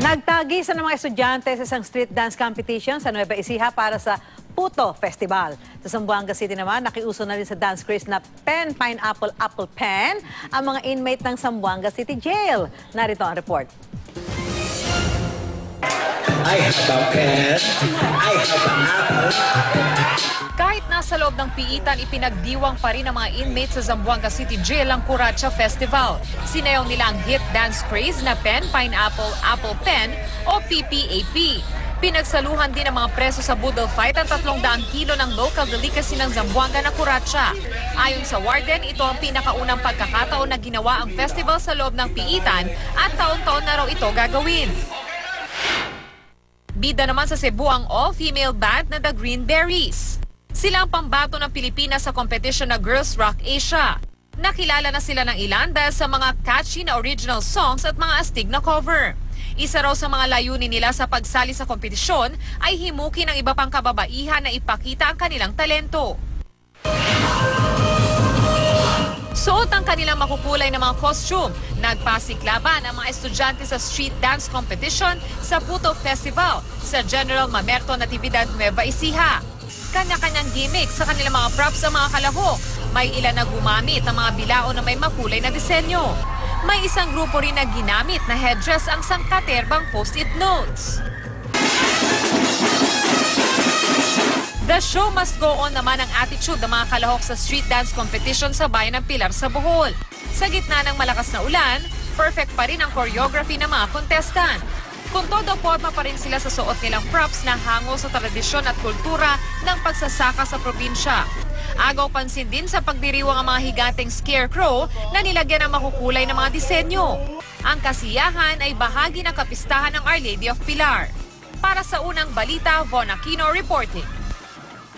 Nagtagisan ng mga estudyante sa isang street dance competition sa Nueva Ecija para sa Puto Festival. Sa Zamboanga City naman, nakiuso na rin sa dance craze na Pen, Pineapple, Apple Pen ang mga inmate ng Zamboanga City Jail. Narito ang report. I have a pen, I have an apple. Kahit nasa loob ng piitan, ipinagdiwang pa rin ng mga inmates sa Zamboanga City Jail ang Kuracha Festival. Sinayaw nila ang hit dance craze na Pen, Pineapple, Apple Pen o PPAP. Pinagsaluhan din ng mga preso sa Boodle Fight ang 300 kilo ng local delicacy ng Zamboanga na Kuracha. Ayon sa warden, ito ang pinakaunang pagkakataon na ginawa ang festival sa loob ng piitan at taon-taon na raw ito gagawin. Bida naman sa Cebu ang all-female band na The Greenberries. Sila ang pambato ng Pilipinas sa competition na Girls Rock Asia. Nakilala na sila ng ilan dahil sa mga catchy na original songs at mga astig na cover. Isa raw sa mga layunin nila sa pagsali sa kompetisyon ay himukin ng iba pang kababaihan na ipakita ang kanilang talento. Suot ang kanilang makukulay na mga costume. Nagpasiklaban ang mga estudyante sa street dance competition sa Puto Festival sa General Mamerto Natividad, Nueva Ecija. Kanya-kanyang gimmick sa kanilang mga props ang mga kalahok. May ilan na gumamit ng mga bilao na may makulay na disenyo. May isang grupo rin na ginamit na headdress ang sangkaterbang post-it notes. The show must go on naman ang attitude ng mga kalahok sa street dance competition sa bayan ng Pilar sa Bohol. Sa gitna ng malakas na ulan, perfect pa rin ang choreography ng mga contestant. Kung todo forma pa rin sila sa suot nilang props na hango sa tradisyon at kultura ng pagsasaka sa probinsya. Agaw pansin din sa pagdiriwang ang mga higanteng scarecrow na nilagyan ng makukulay na mga disenyo. Ang kasiyahan ay bahagi ng kapistahan ng Our Lady of Pilar. Para sa unang balita, Von Aquino reporting.